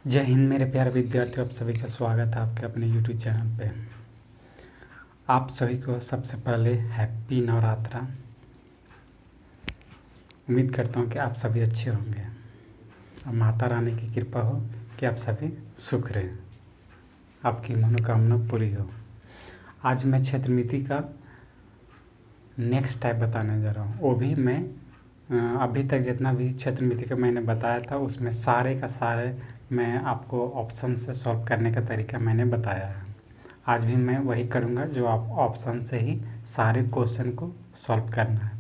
जय हिंद मेरे प्यारे विद्यार्थियों, आप सभी का स्वागत है आपके अपने YouTube चैनल पे। आप सभी को सबसे पहले हैप्पी नवरात्रा। उम्मीद करता हूँ कि आप सभी अच्छे होंगे और माता रानी की कृपा हो कि आप सभी सुख रहें, आपकी मनोकामना पूरी हो। आज मैं क्षेत्रमिति का नेक्स्ट टाइप बताने जा रहा हूँ। वो भी मैं अभी तक जितना भी क्षेत्रमिति का मैंने बताया था उसमें सारे का सारे मैं आपको ऑप्शन से सॉल्व करने का तरीका मैंने बताया है। आज भी मैं वही करूँगा जो आप ऑप्शन से ही सारे क्वेश्चन को सॉल्व करना है।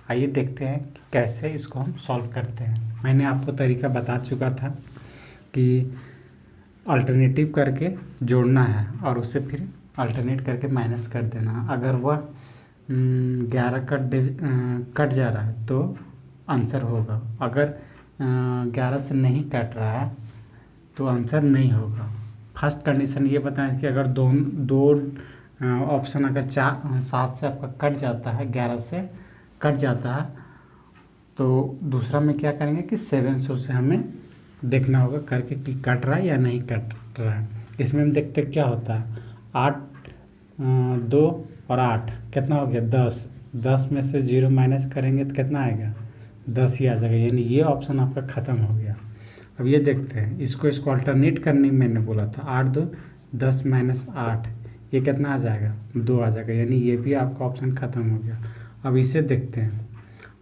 आइए देखते हैं कि कैसे इसको हम सॉल्व करते हैं। मैंने आपको तरीका बता चुका था कि अल्टरनेटिव करके जोड़ना है और उसे फिर अल्टरनेट करके माइनस कर देना। अगर वह 11 कट जा रहा है तो आंसर होगा। अगर 11 से नहीं कट रहा है तो आंसर नहीं होगा। फर्स्ट कंडीशन ये बताएं कि अगर दो ऑप्शन अगर 7 से आपका कट जाता है, 11 से कट जाता है, तो दूसरा में क्या करेंगे कि 7 से उसे हमें देखना होगा करके कि कट रहा है या नहीं कट रहा है। इसमें हम देखते क्या होता है। 8 2 और 8 कितना हो गया 10। 10 में से 0 माइनस करेंगे तो कितना आएगा 10 ही आ जाएगा, यानी ये ऑप्शन आपका ख़त्म हो गया। अब ये देखते हैं, इसको अल्टरनेट करने में मैंने बोला था 8 2 10 माइनस 8, ये कितना आ जाएगा 2 आ जाएगा, यानी ये भी आपका ऑप्शन ख़त्म हो गया। अब इसे देखते हैं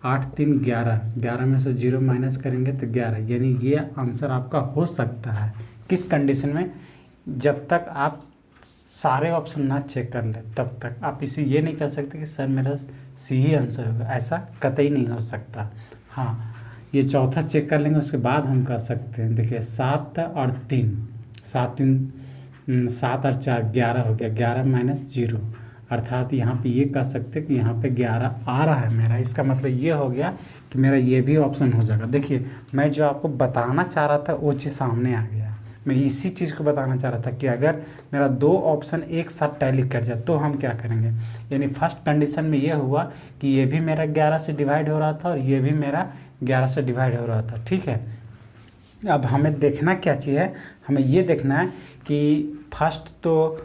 8 3 11, 11 में से 0 माइनस करेंगे तो 11, यानी ये आंसर आपका हो सकता है। किस कंडीशन में? जब तक आप सारे ऑप्शन ना चेक कर ले तब तक आप इसे ये नहीं कह सकते कि सर मेरा सी ही आंसर होगा, ऐसा कतई नहीं हो सकता। हाँ, ये चौथा चेक कर लेंगे उसके बाद हम कर सकते हैं। देखिए 7 और 3, 7 और 4 11 हो गया, 11 माइनस 0, अर्थात यहाँ पे ये कह सकते हैं कि यहाँ पे 11 आ रहा है मेरा। इसका मतलब ये हो गया कि मेरा ये भी ऑप्शन हो जाएगा। देखिए मैं जो आपको बताना चाह रहा था वो चीज़ सामने आ गया। मैं इसी चीज़ को बताना चाह रहा था कि अगर मेरा 2 ऑप्शन एक साथ टैली कर जाए तो हम क्या करेंगे। यानी फर्स्ट कंडीशन में ये हुआ कि ये भी मेरा 11 से डिवाइड हो रहा था और ये भी मेरा 11 से डिवाइड हो रहा था, ठीक है। अब हमें देखना क्या चाहिए, हमें ये देखना है कि फर्स्ट तो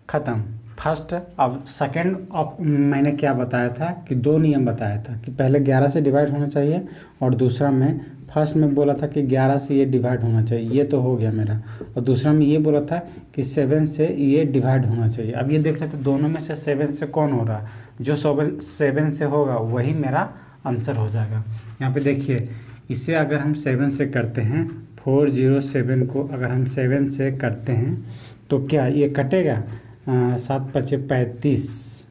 ख़त्म, फर्स्ट। अब सेकंड मैंने क्या बताया था कि 2 नियम बताया था कि पहले 11 से डिवाइड होना चाहिए और दूसरा में फर्स्ट में बोला था कि 11 से ये डिवाइड होना चाहिए, ये तो हो गया मेरा। और दूसरा में ये बोला था कि 7 से ये डिवाइड होना चाहिए। अब ये देख लेते दोनों में से 7 से कौन हो रहा है, जो 7 से होगा वही मेरा आंसर हो जाएगा। यहाँ पे देखिए इसे अगर हम 7 से करते हैं, 407 को अगर हम 7 से करते हैं तो क्या ये कटेगा, 7 5 35,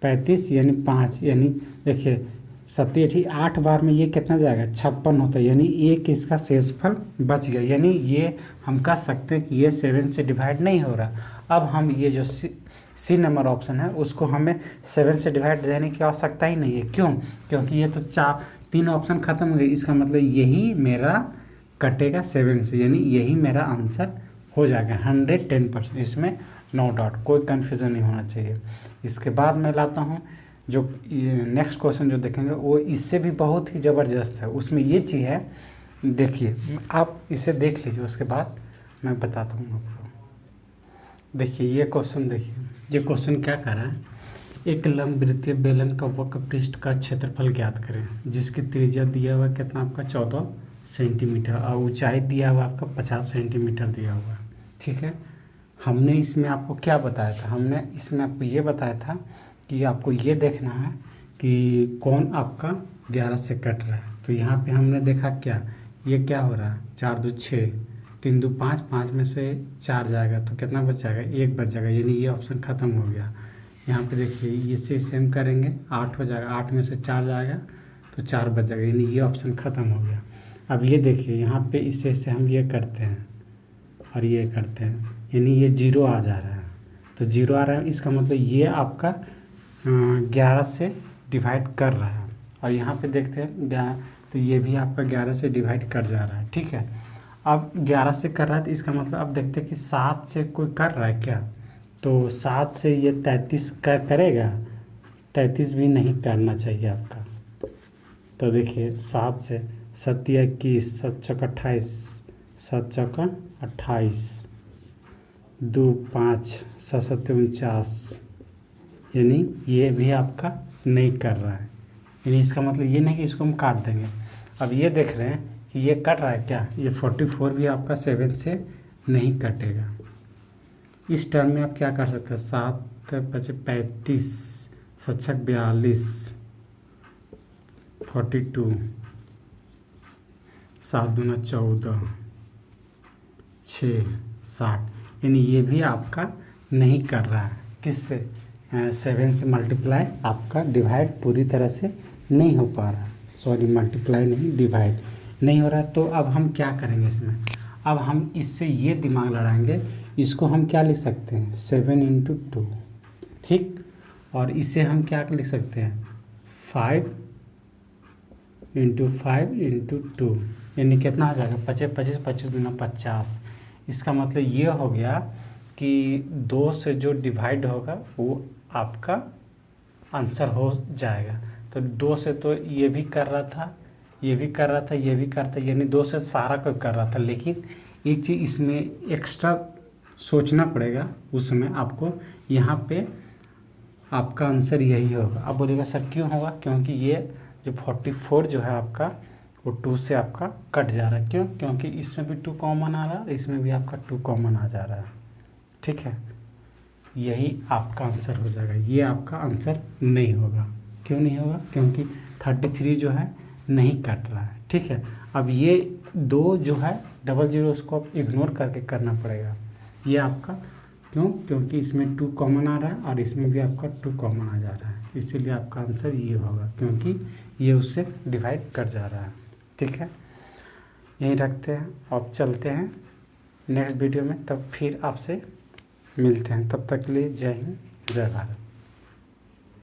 35 यानी 5, यानी देखिए 7 8 8 बार में ये कितना जाएगा 56 होता है, यानी एक इसका शेषफल बच गया। यानी ये हम कह सकते हैं कि ये 7 से डिवाइड नहीं हो रहा। अब हम ये जो सी नंबर ऑप्शन है उसको हमें 7 से डिवाइड देने की आवश्यकता ही नहीं है। क्यों? क्योंकि ये तो 3 ऑप्शन ख़त्म हो गए। इसका मतलब यही मेरा कटेगा 7 से, यानी यही मेरा आंसर हो जाएगा 110%। इसमें नो डाउट, कोई कन्फ्यूज़न नहीं होना चाहिए। इसके बाद मैं लाता हूँ जो नेक्स्ट क्वेश्चन जो देखेंगे वो इससे भी बहुत ही ज़बरदस्त है। उसमें ये चीज़ है, देखिए आप इसे देख लीजिए उसके बाद मैं बताता हूँ आपको। देखिए ये क्वेश्चन, देखिए ये क्वेश्चन क्या कर रहा है, एक लंबवृत्तीय बेलन का वक्र पृष्ठ का क्षेत्रफल ज्ञात करें जिसकी त्रिज्या दिया हुआ कितना आपका 14 सेंटीमीटर और ऊंचाई दिया हुआ आपका 50 सेंटीमीटर दिया हुआ, ठीक है। हमने इसमें आपको क्या बताया था, हमने इसमें आपको ये बताया था कि आपको ये देखना है कि कौन आपका 11 से कट रहा है। तो यहाँ पे हमने देखा क्या, ये क्या हो रहा है 4 2 6, 3 2 5, 5 में से 4 जाएगा तो कितना बच जाएगा 1 बच जाएगा, यानी ये ऑप्शन ख़त्म हो गया। यहाँ पे देखिए इससे सेम करेंगे 8 हो जाएगा, 8 में से 4 जाएगा तो 4 बच जाएगा, यानी ये ऑप्शन ख़त्म हो गया। अब ये देखिए यहाँ पे इससे हम ये करते हैं और ये करते हैं, यानी ये 0 आ जा रहा है। तो 0 आ रहा है, इसका मतलब ये आपका 11 से डिवाइड कर रहा है। और यहाँ पे देखते हैं तो ये भी आपका 11 से डिवाइड कर जा रहा है, ठीक है। अब 11 से कर रहा है तो इसका मतलब अब देखते हैं कि 7 से कोई कर रहा है क्या, तो 7 से ये 33 करेगा, 33 भी नहीं करना चाहिए आपका। तो देखिए 7 से 7 21, 7 चौक 28, 7 चौका 28, 2 5 7 7 49, यानी ये भी आपका नहीं कर रहा है। यानी इसका मतलब ये नहीं कि इसको हम काट देंगे। अब ये देख रहे हैं कि ये कट रहा है क्या, ये 44 भी आपका 7 से नहीं कटेगा। इस टर्म में आप क्या कर सकते हैं, 7 5 35, 7 6 42, 42, 7 दूना 14, 6 60, यानी ये भी आपका नहीं कर रहा है। किससे, 7 से मल्टीप्लाई आपका डिवाइड पूरी तरह से नहीं हो पा रहा, सॉरी मल्टीप्लाई नहीं डिवाइड नहीं हो रहा। तो अब हम क्या करेंगे इसमें, अब हम इससे ये दिमाग लड़ाएंगे, इसको हम क्या लिख सकते हैं 7 × 2, ठीक। और इसे हम क्या लिख सकते हैं 5 × 5 × 2, यानी कितना आ जाएगा 25 25 25 दूना 50। इसका मतलब ये हो गया कि 2 से जो डिवाइड होगा वो आपका आंसर हो जाएगा। तो 2 से तो ये भी कर रहा था, ये भी कर रहा था, ये भी करता, यानी 2 से सारा कोई कर रहा था। लेकिन एक चीज़ इसमें एक्स्ट्रा सोचना पड़ेगा, उस समय आपको यहाँ पे आपका आंसर यही होगा। अब बोलिएगा सर क्यों होगा, क्योंकि ये जो 44 जो है आपका वो 2 से आपका कट जा रहा है। क्यों, क्योंकि इसमें भी 2 कॉमन आ रहा है, इसमें भी आपका 2 कॉमन आ जा रहा है, ठीक है। यही आपका आंसर हो जाएगा, ये आपका आंसर नहीं होगा। क्यों नहीं होगा, क्योंकि 33 जो है नहीं कट रहा है, ठीक है। अब ये 2 जो है 00 उसको आप इग्नोर करके करना पड़ेगा। ये आपका क्यों, क्योंकि इसमें 2 कॉमन आ रहा है और इसमें भी आपका 2 कॉमन आ जा रहा है, इसीलिए आपका आंसर ये होगा, क्योंकि ये उससे डिवाइड कर जा रहा है, ठीक है। यहीं रखते हैं और चलते हैं नेक्स्ट वीडियो में, तब फिर आपसे मिलते हैं। तब तक के लिए जय हिंद जय भारत।